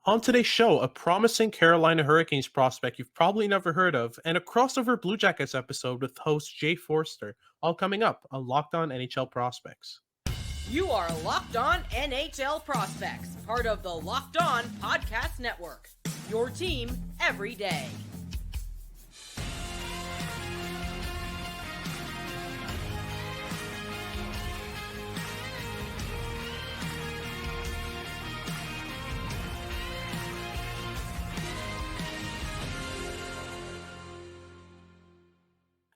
On today's show, a promising Carolina Hurricanes prospect you've probably never heard of, and a crossover Blue Jackets episode with host Jay Forster, all coming up on Locked On NHL Prospects. You are Locked On NHL Prospects, part of the Locked On Podcast Network. Your team every day.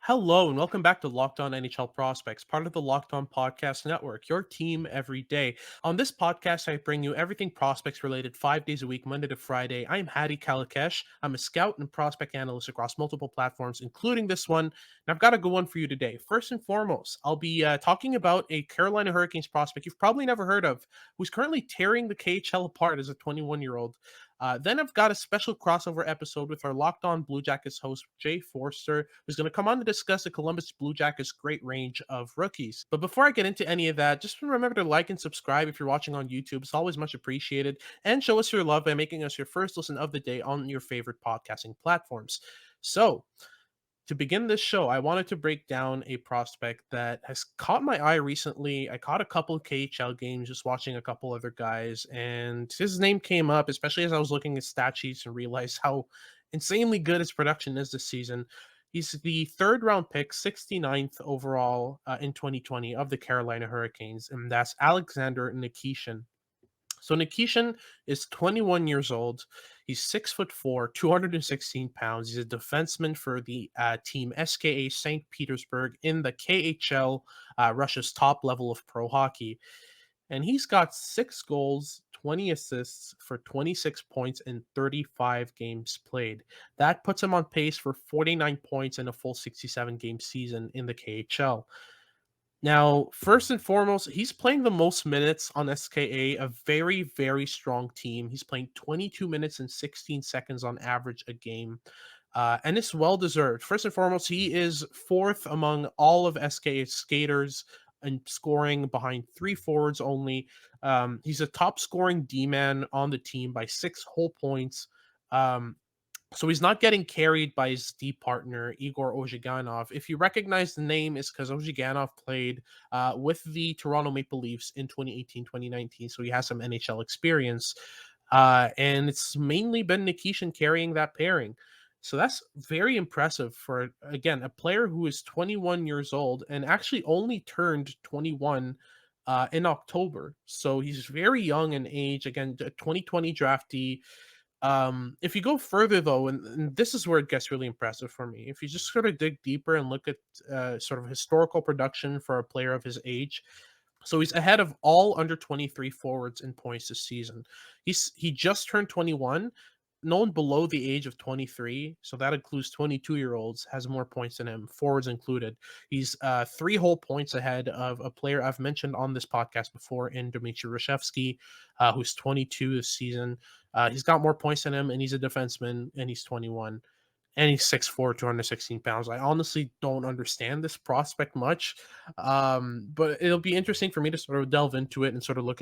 Hello, and welcome back to Locked On NHL Prospects, part of the Locked On Podcast Network, your team every day. On this podcast, I bring you everything prospects related 5 days a week, Monday to Friday. I am Hadi Kalakesh. I'm a scout and prospect analyst across multiple platforms, including this one. And I've got a good one for you today. First and foremost, I'll be talking about a Carolina Hurricanes prospect you've probably never heard of, who's currently tearing the KHL apart as a 21-year-old. Then I've got a special crossover episode with our Locked On Blue Jackets host, Jay Forster, who's going to come on to discuss the Columbus Blue Jackets' great range of rookies. But before I get into any of that, just remember to like and subscribe if you're watching on YouTube. It's always much appreciated. And show us your love by making us your first listen of the day on your favorite podcasting platforms. So, to begin this show, I wanted to break down a prospect that has caught my eye recently. I caught a couple of KHL games just watching a couple other guys, and his name came up, especially as I was looking at stat sheets and realized how insanely good his production is this season. He's the third round pick, 69th overall in 2020 of the Carolina Hurricanes, and that's Alexander Nikishin. So Nikishin is 21 years old. He's 6'4", 216 pounds. He's a defenseman for the team SKA St. Petersburg in the KHL, Russia's top level of pro hockey. And he's got 6 goals, 20 assists for 26 points in 35 games played. That puts him on pace for 49 points in a full 67 game season in the KHL. Now, first and foremost, he's playing the most minutes on SKA, a very, very strong team. He's playing 22 minutes and 16 seconds on average a game, and it's well deserved. First and foremost, he is fourth among all of SKA's skaters and scoring behind three forwards only. He's a top scoring D man on the team by 6 whole points. Um, so he's not getting carried by his D partner, Igor Ozhiganov. If you recognize the name, it's because Ozhiganov played with the Toronto Maple Leafs in 2018, 2019. So he has some NHL experience. And it's mainly been Nikishin carrying that pairing. So that's very impressive for, again, a player who is 21 years old and actually only turned 21 in October. So he's very young in age. Again, a 2020 draftee. If you go further though, and this is where it gets really impressive for me, if you just sort of dig deeper and look at sort of historical production for a player of his age, so he's ahead of all under 23 forwards in points this season. He just turned 21. No one below the age of 23, so that includes 22-year-olds, has more points than him, forwards included. He's 3 whole points ahead of a player I've mentioned on this podcast before in Dmitry Rashevsky, who's 22 this season. He's got more points than him, and he's a defenseman, and he's 21 and he's 6'4", 216 pounds. I honestly don't understand this prospect much, but it'll be interesting for me to sort of delve into it and sort of look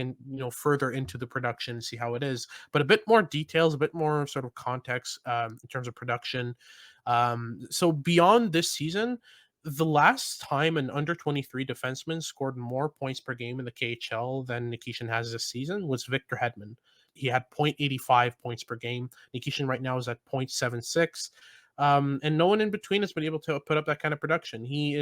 further into the production and see how it is. But a bit more details, a bit more sort of context in terms of production. So beyond this season, the last time an under 23 defenseman scored more points per game in the KHL than Nikishin has this season was Victor Hedman. He had 0.85 points per game. Nikishin right now is at 0.76. And no one in between has been able to put up that kind of production. Hedman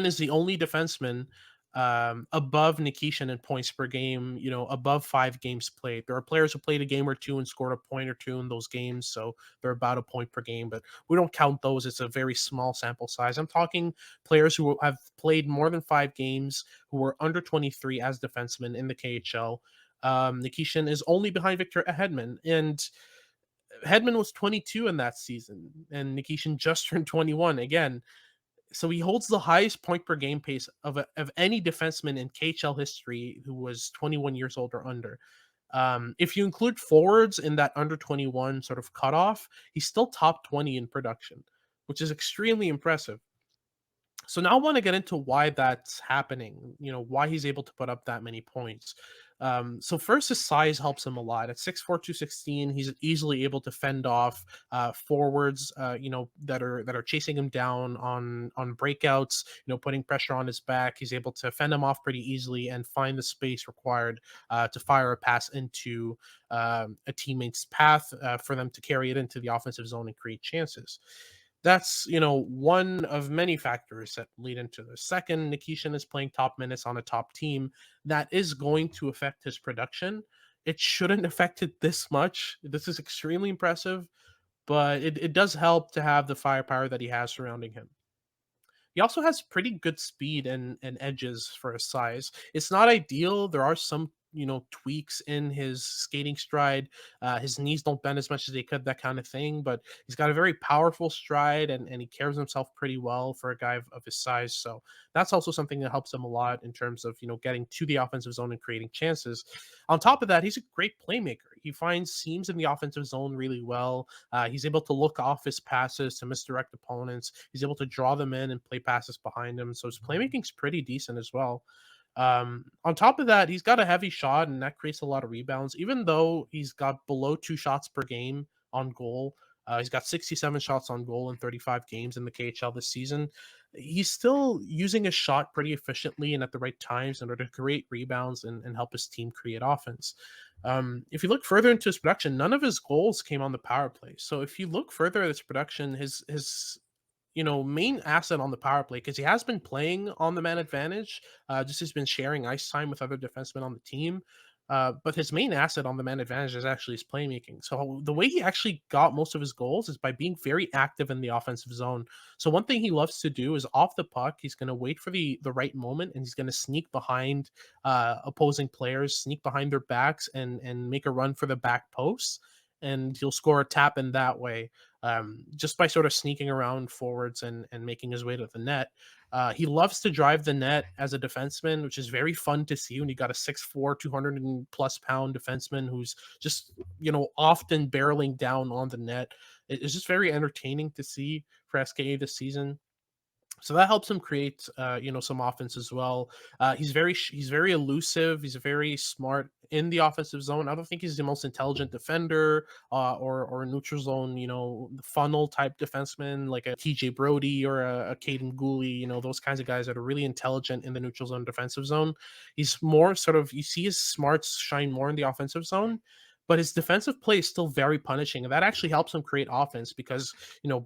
is the only defenseman above Nikishin in points per game, above 5 games played. There are players who played a game or two and scored a point or two in those games, so they're about a point per game, but we don't count those. It's a very small sample size. I'm talking players who have played more than 5 games, who were under 23 as defensemen in the KHL. Nikishin is only behind Victor Hedman, and Hedman was 22 in that season, and Nikishin just turned 21 again. So he holds the highest point per game pace of any defenseman in KHL history who was 21 years old or under. If you include forwards in that under 21 sort of cutoff, he's still top 20 in production, which is extremely impressive. So now I want to get into why that's happening, why he's able to put up that many points. So first, his size helps him a lot. At 6'4", 216, he's easily able to fend off forwards, that are chasing him down on breakouts. Putting pressure on his back. He's able to fend him off pretty easily and find the space required to fire a pass into a teammate's path for them to carry it into the offensive zone and create chances. That's one of many factors that lead into the second. Nikishin is playing top minutes on a top team. That is going to affect his production. It shouldn't affect it this much. This is extremely impressive, but it does help to have the firepower that he has surrounding him. He also has pretty good speed and edges for his size. It's not ideal. There are some, tweaks in his skating stride. His knees don't bend as much as they could, that kind of thing. But he's got a very powerful stride, and he carries himself pretty well for a guy of his size. So that's also something that helps him a lot in terms of, getting to the offensive zone and creating chances. On top of that, he's a great playmaker. He finds seams in the offensive zone really well. He's able to look off his passes to misdirect opponents. He's able to draw them in and play passes behind him. So his playmaking's pretty decent as well. On top of that, he's got a heavy shot, and that creates a lot of rebounds. Even though he's got below 2 shots per game on goal, he's got 67 shots on goal in 35 games in the KHL this season. He's still using his shot pretty efficiently and at the right times in order to create rebounds and help his team create offense. If you look further into his production, none of his goals came on the power play. So if you look further at his production, his main asset on the power play, because he has been playing on the man advantage, just has been sharing ice time with other defensemen on the team. But his main asset on the man advantage is actually his playmaking. So the way he actually got most of his goals is by being very active in the offensive zone. So one thing he loves to do is off the puck, he's going to wait for the right moment, and he's going to sneak behind opposing players, sneak behind their backs, and make a run for the back posts. And he'll score a tap in that way, just by sort of sneaking around forwards and making his way to the net. He loves to drive the net as a defenseman, which is very fun to see when you got a 6'4", 200 and plus pound defenseman who's just, often barreling down on the net. It's just very entertaining to see for SKA this season. So that helps him create, some offense as well. He's very elusive. He's very smart in the offensive zone. I don't think he's the most intelligent defender, or a neutral zone, funnel type defenseman like a TJ Brody or a Caden Gooley. Those kinds of guys that are really intelligent in the neutral zone defensive zone. He's more sort of, you see his smarts shine more in the offensive zone. But his defensive play is still very punishing, and that actually helps him create offense because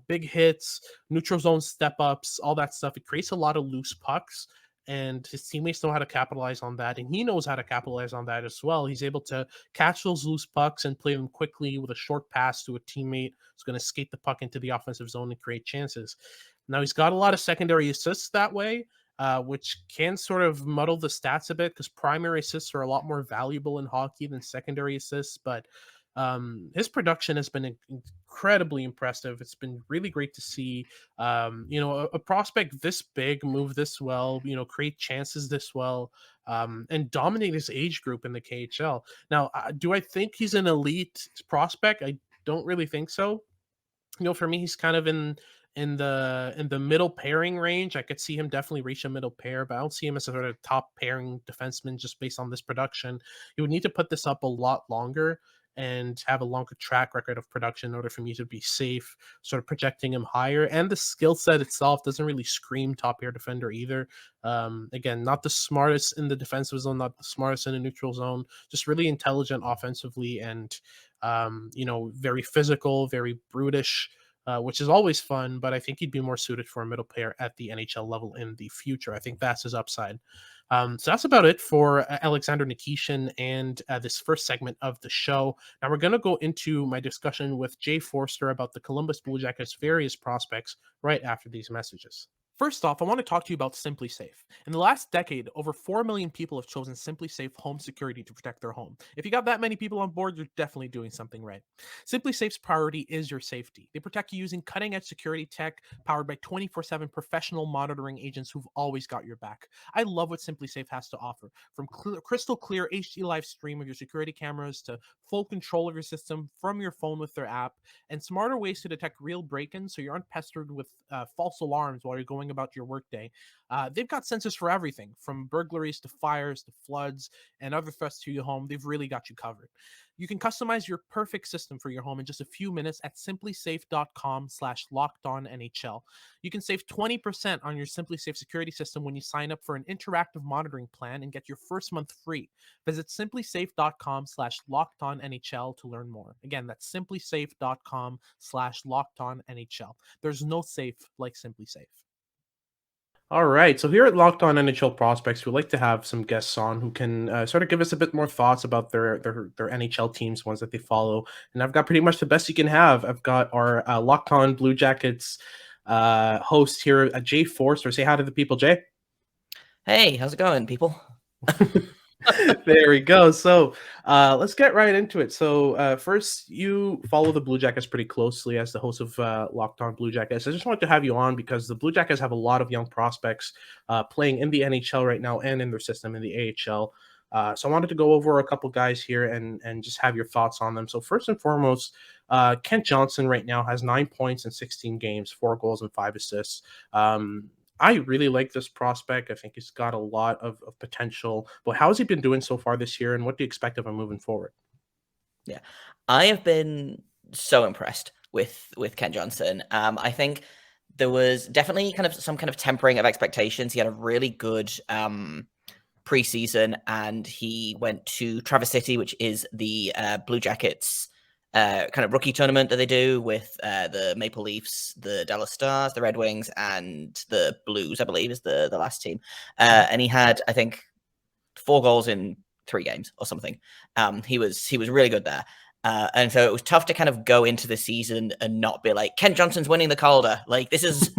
big hits, neutral zone step ups, all that stuff. It creates a lot of loose pucks, and his teammates know how to capitalize on that, and he knows how to capitalize on that as well. He's able to catch those loose pucks and play them quickly with a short pass to a teammate who's going to skate the puck into the offensive zone and create chances. Now he's got a lot of secondary assists that way, which can sort of muddle the stats a bit because primary assists are a lot more valuable in hockey than secondary assists. But his production has been incredibly impressive. It's been really great to see, a prospect this big move this well, create chances this well, and dominate his age group in the KHL. Now, do I think he's an elite prospect? I don't really think so. For me, he's kind of in the middle pairing range. I could see him definitely reach a middle pair, but I don't see him as a sort of top pairing defenseman just based on this production. He would need to put this up a lot longer and have a longer track record of production in order for me to be safe, sort of projecting him higher. And the skill set itself doesn't really scream top pair defender either. Again, not the smartest in the defensive zone, not the smartest in the neutral zone, just really intelligent offensively and very physical, very brutish, which is always fun. But I think he'd be more suited for a middle player at the NHL level in the future. I think that's his upside. So that's about it for Alexander Nikishin and this first segment of the show. Now we're going to go into my discussion with Jay Forster about the Columbus Blue Jackets' various prospects right after these messages. First off, I want to talk to you about Simply Safe. In the last decade, over 4 million people have chosen Simply Safe home security to protect their home. If you got that many people on board, you're definitely doing something right. Simply Safe's priority is your safety. They protect you using cutting-edge security tech powered by 24/7 professional monitoring agents who've always got your back. I love what Simply Safe has to offer. From crystal clear HD live stream of your security cameras to full control of your system from your phone with their app, and smarter ways to detect real break-ins so you aren't pestered with false alarms while you're going going about your workday. They've got sensors for everything from burglaries to fires to floods and other threats to your home. They've really got you covered. You can customize your perfect system for your home in just a few minutes at simplysafe.com/lockedonnhl. You can save 20% on your SimpliSafe security system when you sign up for an interactive monitoring plan and get your first month free. Visit simplysafe.com/lockedonnhl to learn more. Again, that's simplysafe.com/lockedonnhl. There's no safe like SimpliSafe. All right. So here at Locked On NHL Prospects, we like to have some guests on who can sort of give us a bit more thoughts about their NHL teams, ones that they follow. And I've got pretty much the best you can have. I've got our Locked On Blue Jackets host here, Jay Forster. Say hi to the people, Jay. Hey, how's it going, people? There we go. So let's get right into it. So first, you follow the Blue Jackets pretty closely as the host of Locked On Blue Jackets. I just wanted to have you on because the Blue Jackets have a lot of young prospects playing in the NHL right now and in their system in the AHL. So I wanted to go over a couple guys here and just have your thoughts on them. So first and foremost, Kent Johnson right now has 9 points in 16 games, 4 goals and 5 assists. I really like this prospect. I think he's got a lot of potential. But how has he been doing so far this year, and what do you expect of him moving forward? Yeah, I have been so impressed with Ken Johnson. I think there was definitely some kind of tempering of expectations. He had a really good preseason, and he went to Traverse City, which is the Blue Jackets kind of rookie tournament that they do with the Maple Leafs, the Dallas Stars, the Red Wings, and the Blues, I believe, is the last team. And he had, I think, 4 goals in 3 games or something. He was really good there. And so it was tough to kind of go into the season and not be like, Ken Johnson's winning the Calder. Like, this is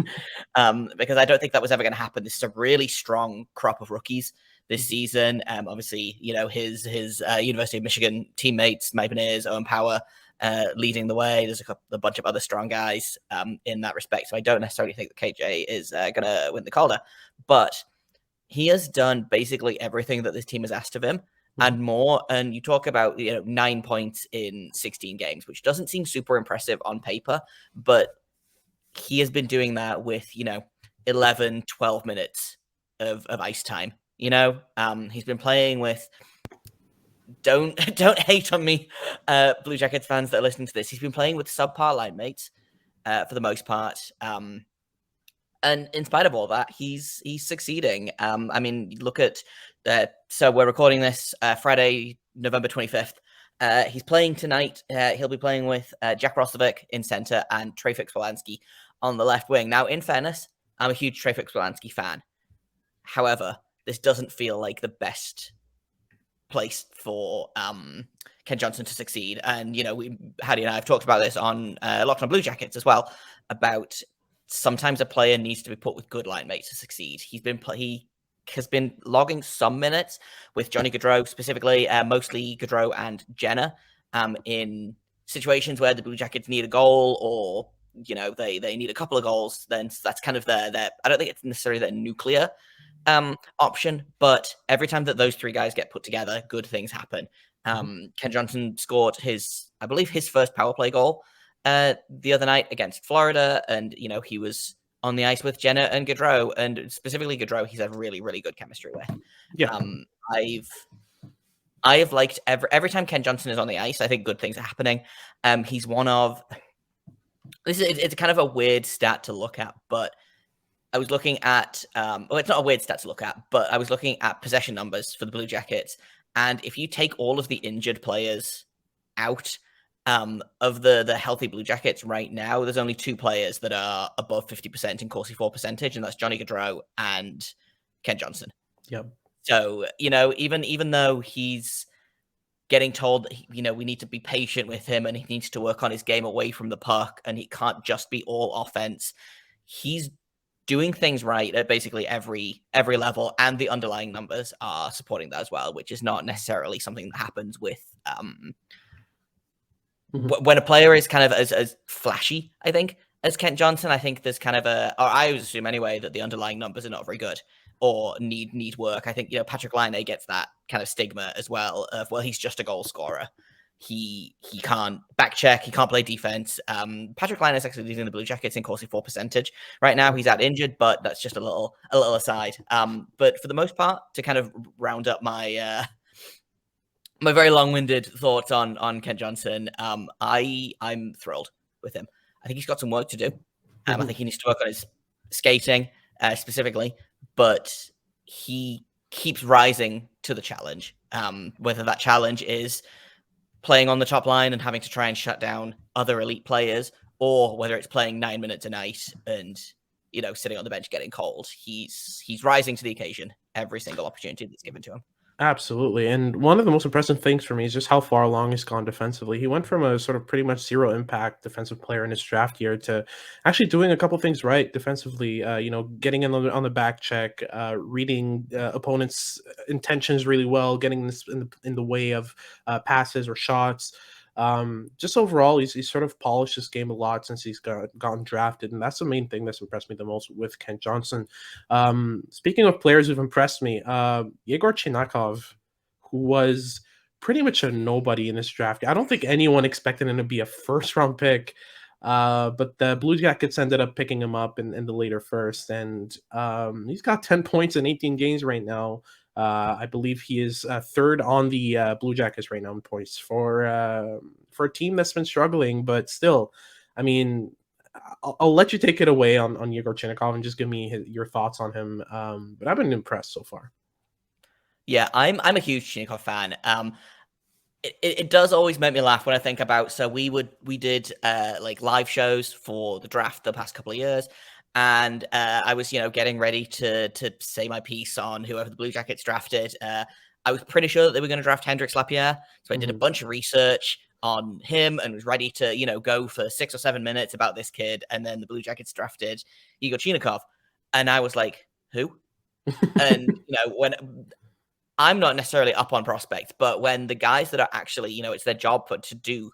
because I don't think that was ever going to happen. This is a really strong crop of rookies this season. Obviously, you know, his University of Michigan teammates, Mike Beniers, Owen Power, leading the way. There's a bunch of other strong guys in that respect. So I don't necessarily think that KJ is going to win the Calder, but he has done basically everything that this team has asked of him and more. And you talk about, 9 points in 16 games, which doesn't seem super impressive on paper, but he has been doing that with, 11, 12 minutes of ice time. He's been playing with, don't hate on me, Blue Jackets fans that are listening to this. He's been playing with subpar line mates for the most part. And in spite of all that, he's succeeding. I mean, look at so we're recording this Friday, November 25th. He's playing tonight. He'll be playing with Jack Roslovic in center and Trey Fix-Polanski on the left wing. Now, in fairness, I'm a huge Trey Fix-Polanski fan. However, this doesn't feel like the best place for Ken Johnson to succeed. And, Hattie and I have talked about this on Locked On Blue Jackets as well, about sometimes a player needs to be put with good line mates to succeed. He has been logging some minutes with Johnny Gaudreau, specifically, mostly Gaudreau and Jenna, in situations where the Blue Jackets need a goal or, they need a couple of goals. Then that's kind of their I don't think it's necessarily their nuclear option, but every time that those 3 guys get put together, good things happen. Ken Johnson scored I believe his first power play goal the other night against Florida, and he was on the ice with Jenna and Gaudreau, and specifically Gaudreau, he's had really, really good chemistry with. Yeah, I have liked every time Ken Johnson is on the ice, I think good things are happening. He's one of it's kind of a weird stat to look at, but I was looking at, it's not a weird stat to look at, but I was looking at possession numbers for the Blue Jackets. And if you take all of the injured players out of the healthy Blue Jackets right now, there's only 2 players that are above 50% in Corsi for percentage, and that's Johnny Gaudreau and Ken Johnson. Yep. So, even though he's getting told, we need to be patient with him and he needs to work on his game away from the puck and he can't just be all offense, he's doing things right at basically every level, and the underlying numbers are supporting that as well, which is not necessarily something that happens with when a player is kind of as flashy, I think, as Kent Johnson. I think there's kind of or I always assume anyway, that the underlying numbers are not very good or need work. I think, Patrick Laine gets that kind of stigma as well of, well, he's just a goal scorer. He can't back check. He can't play defense. Patrick Laine is actually leading the Blue Jackets in Corsi for percentage right now. He's out injured, but that's just a little aside. But for the most part, to kind of round up my my very long-winded thoughts on Kent Johnson, I'm thrilled with him. I think he's got some work to do. I think he needs to work on his skating specifically, but he keeps rising to the challenge. Whether that challenge is playing on the top line and having to try and shut down other elite players, or whether it's playing 9 minutes a night and sitting on the bench getting cold, he's rising to the occasion every single opportunity that's given to him. Absolutely. And one of the most impressive things for me is just how far along he's gone defensively. He went from a sort of pretty much zero impact defensive player in his draft year to actually doing a couple things right defensively. Getting in on the back check, reading opponents' intentions really well, getting this in the way of passes or shots. Just overall, he's sort of polished his game a lot since he's gotten drafted, and that's the main thing that's impressed me the most with Kent Johnson. Speaking of players who've impressed me, Yegor Chinakov, who was pretty much a nobody in this draft. I don't think anyone expected him to be a first round pick, but the Blue Jackets ended up picking him up in the later first, and he's got 10 points in 18 games right now. I believe he is third on the Blue Jackets right now in points for a team that's been struggling, but still, I mean, I'll let you take it away on Yegor Chinakov and just give me your thoughts on him. But I've been impressed so far. Yeah, I'm a huge Chinakov fan. It does always make me laugh when I think about. So we did like live shows for the draft the past couple of years, and I was getting ready to say my piece on whoever the Blue Jackets drafted. I was pretty sure that they were going to draft Hendrix Lapierre, so I did a bunch of research on him and was ready to go for 6 or 7 minutes about this kid, and then the Blue Jackets drafted Igor Chinakov, and I was like, who? And when I'm not necessarily up on prospects, but when the guys that are actually, it's their job to do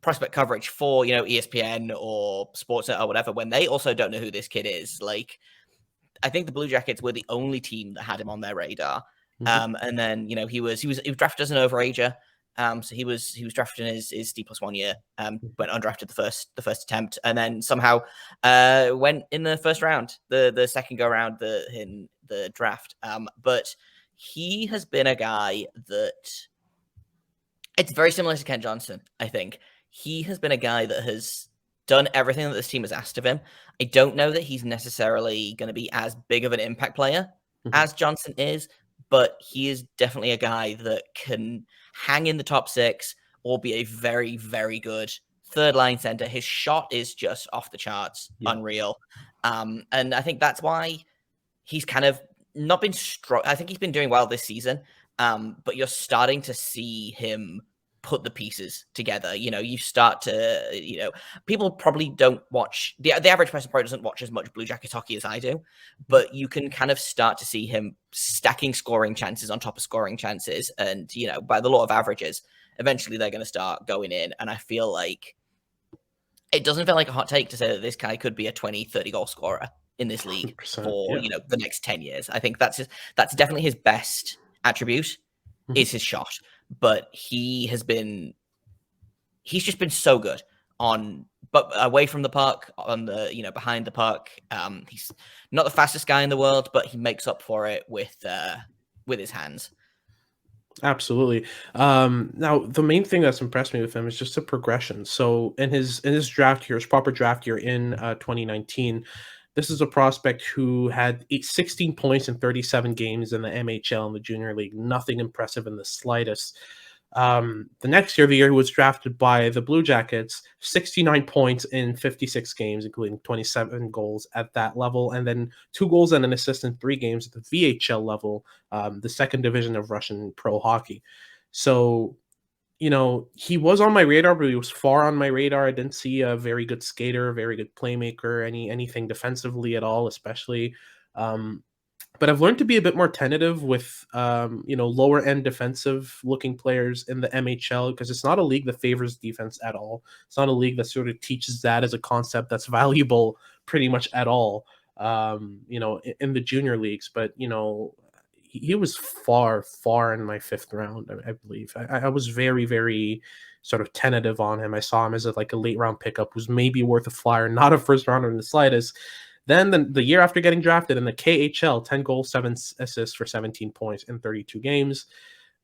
prospect coverage for, ESPN or Sportsnet or whatever, when they also don't know who this kid is, like, I think the Blue Jackets were the only team that had him on their radar. And then, he was drafted as an overager. So he was drafted in his D+1 year, went undrafted the first attempt, and then somehow went in the first round, the second go round in the draft. But he has been a guy that it's very similar to Kent Johnson. I think he has been a guy that has done everything that this team has asked of him. I don't know that he's necessarily going to be as big of an impact player as Johnson is, but he is definitely a guy that can hang in the top 6 or be a very, very good third line center. His shot is just off the charts, unreal. And I think that's why he's kind of not been strong. I think he's been doing well this season, but you're starting to see him put the pieces together. You start to, people probably don't watch, the average person probably doesn't watch as much Blue Jackets hockey as I do, but you can kind of start to see him stacking scoring chances on top of scoring chances. And, by the law of averages, eventually they're going to start going in. And I feel like it doesn't feel like a hot take to say that this guy could be a 20, 30 goal scorer in this league for the next 10 years. I think that's definitely his best attribute is his shot, but he's just been so good but away from the puck, on the behind the puck. He's not the fastest guy in the world, but he makes up for it with his hands. Absolutely. Now the main thing that's impressed me with him is just the progression. So in his draft year, his proper draft year in 2019, this is a prospect who had 16 points in 37 games in the MHL in the junior league. Nothing impressive in the slightest. The next year, the year he was drafted by the Blue Jackets, 69 points in 56 games, including 27 goals at that level, and then 2 goals and an assist in 3 games at the VHL level, the second division of Russian pro hockey. So, he was on my radar, but he was far on my radar. I didn't see a very good skater, a very good playmaker, anything defensively at all, especially. But I've learned to be a bit more tentative with, lower end defensive looking players in the MHL, because it's not a league that favors defense at all. It's not a league that sort of teaches that as a concept that's valuable pretty much at all, in the junior leagues. But, he was far, far in my 5th round, I believe. I was very, very sort of tentative on him. I saw him as a late round pickup who's maybe worth a flyer, not a first rounder in the slightest. Then the year after getting drafted in the KHL, 10 goals, 7 assists for 17 points in 32 games,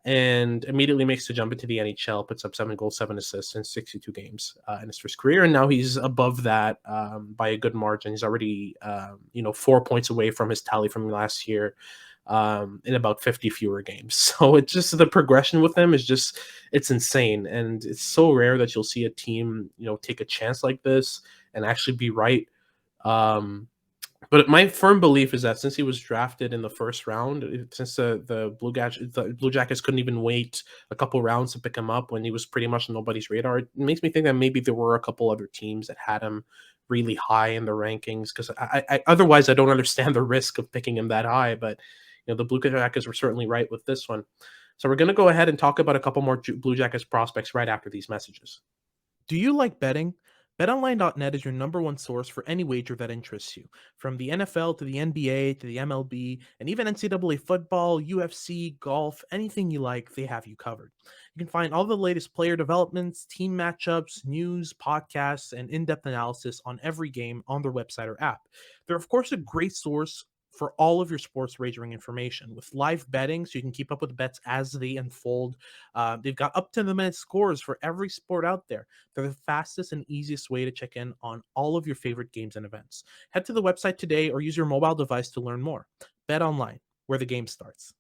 and immediately makes the jump into the NHL, puts up 7 goals, 7 assists in 62 games in his first career. And now he's above that by a good margin. He's already, 4 points away from his tally from last year in about 50 fewer games. So it's just the progression with him is just, it's insane. And it's so rare that you'll see a team, take a chance like this and actually be right. But my firm belief is that since he was drafted in the first round, since the Blue Jackets couldn't even wait a couple rounds to pick him up when he was pretty much on nobody's radar, it makes me think that maybe there were a couple other teams that had him really high in the rankings. Because otherwise, I don't understand the risk of picking him that high. But the Blue Jackets were certainly right with this one. So we're going to go ahead and talk about a couple more Blue Jackets prospects right after these messages. Do you like betting? BetOnline.net is your number one source for any wager that interests you. From the NFL to the NBA to the MLB, and even NCAA football, UFC, golf, anything you like, they have you covered. You can find all the latest player developments, team matchups, news, podcasts, and in-depth analysis on every game on their website or app. They're, of course, a great source for all of your sports wagering information with live betting, so you can keep up with bets as they unfold. They've got up to the minute scores for every sport out there. They're the fastest and easiest way to check in on all of your favorite games and events. Head to the website today or use your mobile device to learn more. Bet online, where the game starts.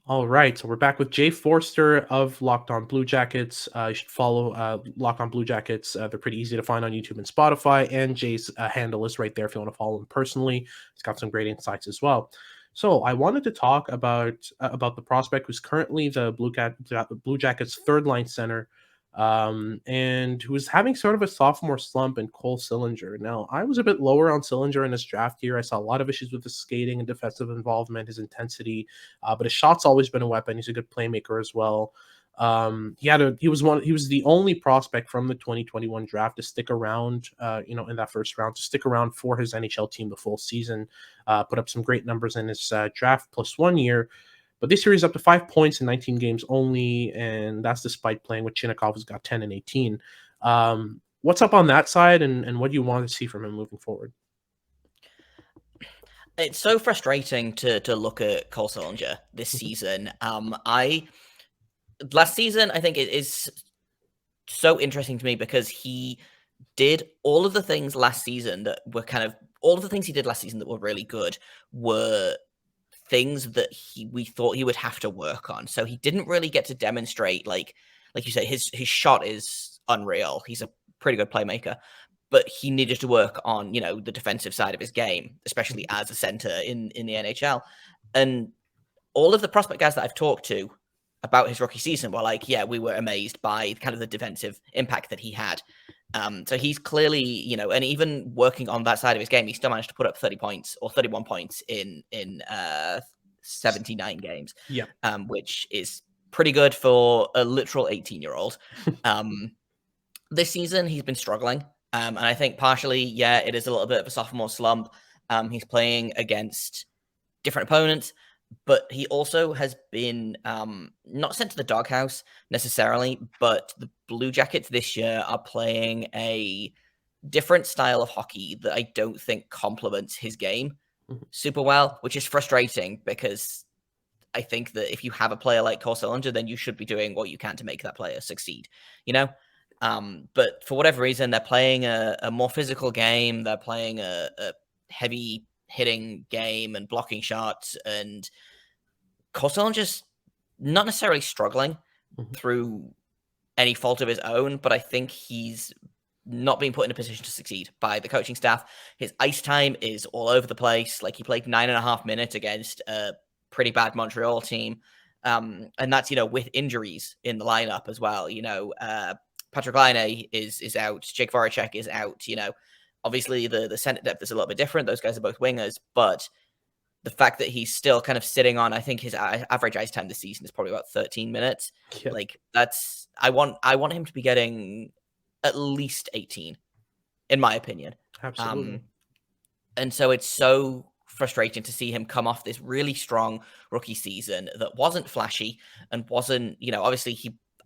All right, so we're back with Jay Forster of Locked On Blue Jackets. You should follow Locked On Blue Jackets. They're pretty easy to find on YouTube and Spotify, and Jay's handle is right there if you want to follow him personally. He's got some great insights as well. So I wanted to talk about the prospect who's currently the Blue Jackets third line center, and who was having sort of a sophomore slump in Cole Sillinger. Now, I was a bit lower on Sillinger in his draft year. I saw a lot of issues with his skating and defensive involvement, his intensity, but his shot's always been a weapon. He's a good playmaker as well. He was the only prospect from the 2021 draft to stick around, in that first round, to stick around for his NHL team the full season, put up some great numbers in his draft plus 1 year. But this year he's up to 5 points in 19 games only, and that's despite playing with Chinnikov, who's got 10 and 18. What's up on that side, and what do you want to see from him moving forward? It's so frustrating to look at Cole Sillinger this season. Last season, I think it is so interesting to me because he did all of the things last season that were all of the things he did last season that were really good were things that we thought he would have to work on. So he didn't really get to demonstrate, like you said, his shot is unreal. He's a pretty good playmaker, but he needed to work on, the defensive side of his game, especially as a center in the NHL. And all of the prospect guys that I've talked to about his rookie season were like, yeah, we were amazed by kind of the defensive impact that he had. So he's clearly, and even working on that side of his game, he still managed to put up 30 points or 31 points in 79 games, which is pretty good for a literal 18-year-old. This season, he's been struggling. And I think partially, it is a little bit of a sophomore slump. He's playing against different opponents, but he also has been not sent to the doghouse necessarily, but the Blue Jackets this year are playing a different style of hockey that I don't think complements his game super well, which is frustrating because I think that if you have a player like Cole Sillinger, then you should be doing what you can to make that player succeed, But for whatever reason, they're playing a more physical game. They're playing a heavy hitting game and blocking shots, and Cole Sillinger's not necessarily struggling through any fault of his own, but I think he's not being put in a position to succeed by the coaching staff. His ice time is all over the place. Like, he played 9.5 minutes against a pretty bad Montreal team. And that's, with injuries in the lineup as well. Patrick Laine is out. Jake Voracek is out. Obviously the center depth is a little bit different. Those guys are both wingers, but the fact that he's still kind of sitting on, I think his average ice time this season is probably about 13 minutes. Yeah. Like, I want him to be getting at least 18, in my opinion. Absolutely. And so it's so frustrating to see him come off this really strong rookie season that wasn't flashy and wasn't, obviously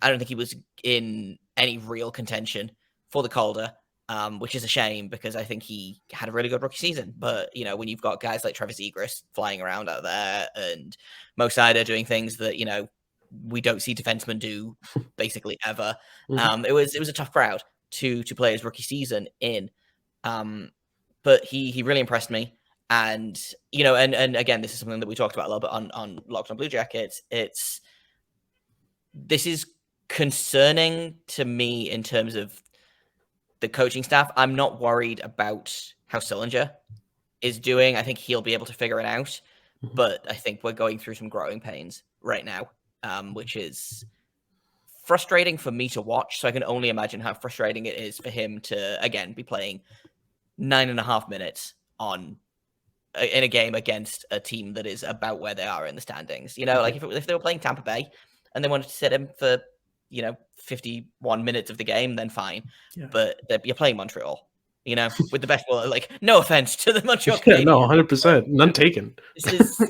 I don't think he was in any real contention for the Calder, which is a shame because I think he had a really good rookie season. But, when you've got guys like Travis Egras flying around out there and Mo Sider doing things that, we don't see defensemen do basically ever. It was a tough crowd to play his rookie season in. But he really impressed me. And, and again, this is something that we talked about a little bit on Locked on Blue Jackets. This is concerning to me in terms of the coaching staff. I'm not worried about how Sillinger is doing. I think he'll be able to figure it out. But I think we're going through some growing pains right now, which is frustrating for me to watch. So I can only imagine how frustrating it is for him to, again, be playing 9.5 minutes in a game against a team that is about where they are in the standings. Like if they were playing Tampa Bay and they wanted to sit him for, 51 minutes of the game, then fine. Yeah. But you're playing Montreal, with the best, no offense to the Montreal Canadiens. No, 100%. None taken. This is,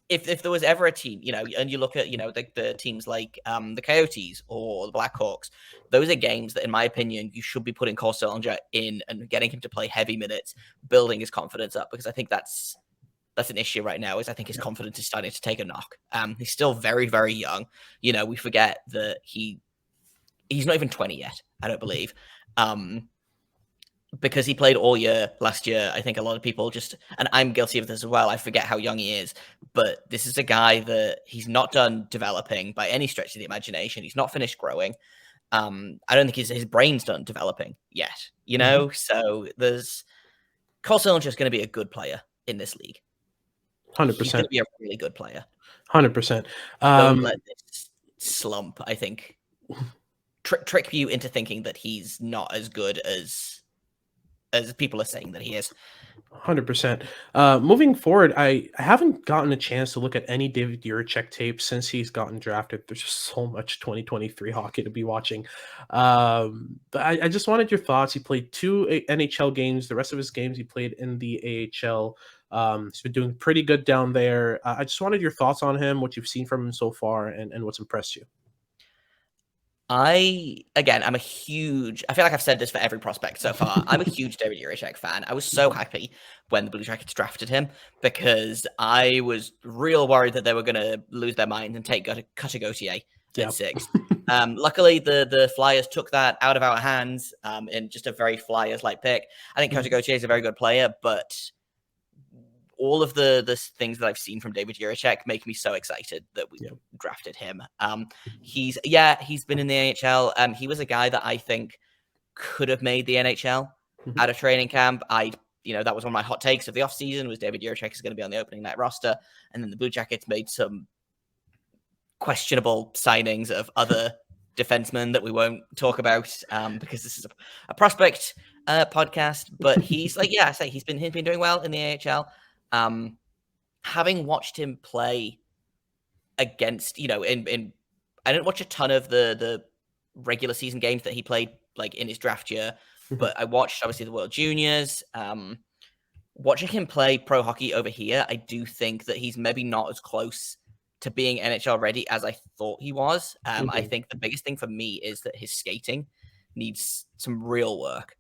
if there was ever a team, and you look at, the teams like the Coyotes or the Blackhawks, those are games that, in my opinion, you should be putting Cole Sillinger in and getting him to play heavy minutes, building his confidence up, because I think that's an issue right now. Is I think his confidence is starting to take a knock. He's still very, very young. We forget that he's not even 20 yet, I don't believe. Because he played all year last year. I think a lot of people and I'm guilty of this as well, I forget how young he is, but this is a guy that he's not done developing by any stretch of the imagination. He's not finished growing. I don't think his brain's done developing yet, So Cole Sillinger is going to be a good player in this league. 100%. He's going to be a really good player. 100%. Don't let this slump, I think, trick you into thinking that he's not as good as people are saying that he is. 100%. Moving forward, I haven't gotten a chance to look at any David Jiricek tape since he's gotten drafted. There's just so much 2023 hockey to be watching. But I just wanted your thoughts. He played 2 NHL games. The rest of his games he played in the AHL. He's been doing pretty good down there. I just wanted your thoughts on him, what you've seen from him so far, and what's impressed you. I'm a huge, I feel like I've said this for every prospect so far. I'm a huge David Jiricek fan. I was so happy when the Blue Jackets drafted him because I was real worried that they were going to lose their mind and take Cutter Gauthier at 6. Luckily, the Flyers took that out of our hands in just a very Flyers-like pick. I think Cutter Gauthier is a very good player, but all of the things that I've seen from David Jiricek make me so excited that we drafted him. He's been in the NHL. He was a guy that I think could have made the NHL out of training camp. That was one of my hot takes of the offseason was David Jiricek is going to be on the opening night roster. And then the Blue Jackets made some questionable signings of other defensemen that we won't talk about because this is a prospect podcast. But he's he's been doing well in the AHL. Having watched him play against, I didn't watch a ton of the regular season games that he played like in his draft year, but I watched obviously the World Juniors. Watching him play pro hockey over here, I do think that he's maybe not as close to being NHL ready as I thought he was. I think the biggest thing for me is that his skating needs some real work.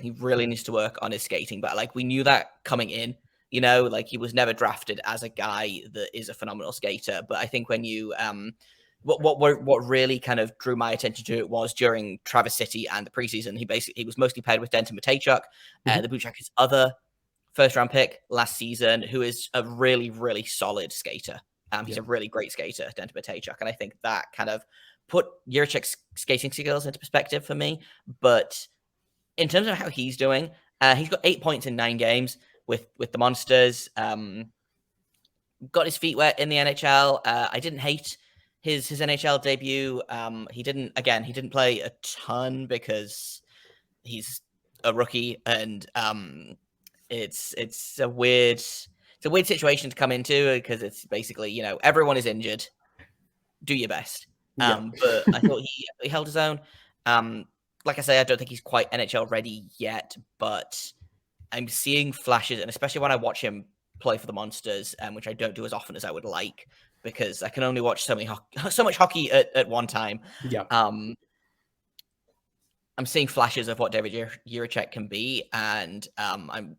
He really needs to work on his skating, but we knew that coming in. He was never drafted as a guy that is a phenomenal skater. But I think when you, what really kind of drew my attention to it was during Traverse City and the preseason, he was mostly paired with Denton Matejchuk, the Blue Jackets' other first-round pick last season, who is a really, really solid skater. He's a really great skater, Denton Matejchuk, and I think that kind of put Jiricek's skating skills into perspective for me. But in terms of how he's doing, he's got 8 points in 9 games. With the Monsters, got his feet wet in the NHL. I didn't hate his NHL debut. He didn't play a ton because he's a rookie, and it's a weird situation to come into because it's basically everyone is injured. Do your best. But I thought he held his own. Like I say, I don't think he's quite NHL ready yet, but I'm seeing flashes, and especially when I watch him play for the Monsters, which I don't do as often as I would like, because I can only watch so much hockey at one time. Yeah. I'm seeing flashes of what David Jiricek can be, and I'm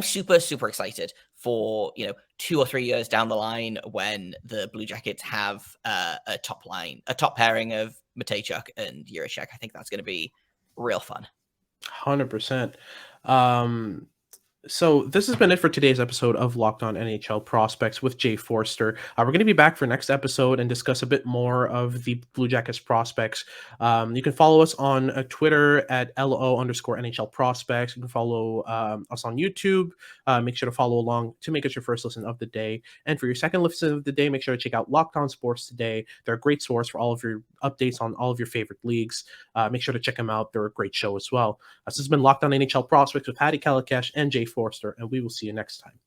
super, super excited for 2 or 3 years down the line when the Blue Jackets have a top pairing of Matejchuk and Jiricek. I think that's going to be real fun. 100%. So this has been it for today's episode of Locked On NHL Prospects with Jay Forster. We're going to be back for next episode and discuss a bit more of the Blue Jackets prospects. You can follow us on Twitter at LO_NHL Prospects. You can follow us on YouTube. Make sure to follow along to make it your first listen of the day. And for your second listen of the day, make sure to check out Locked On Sports Today. They're a great source for all of your updates on all of your favorite leagues. Make sure to check them out. They're a great show as well. This has been Locked On NHL Prospects with Hattie Kalakash and Jay Forster, and we will see you next time.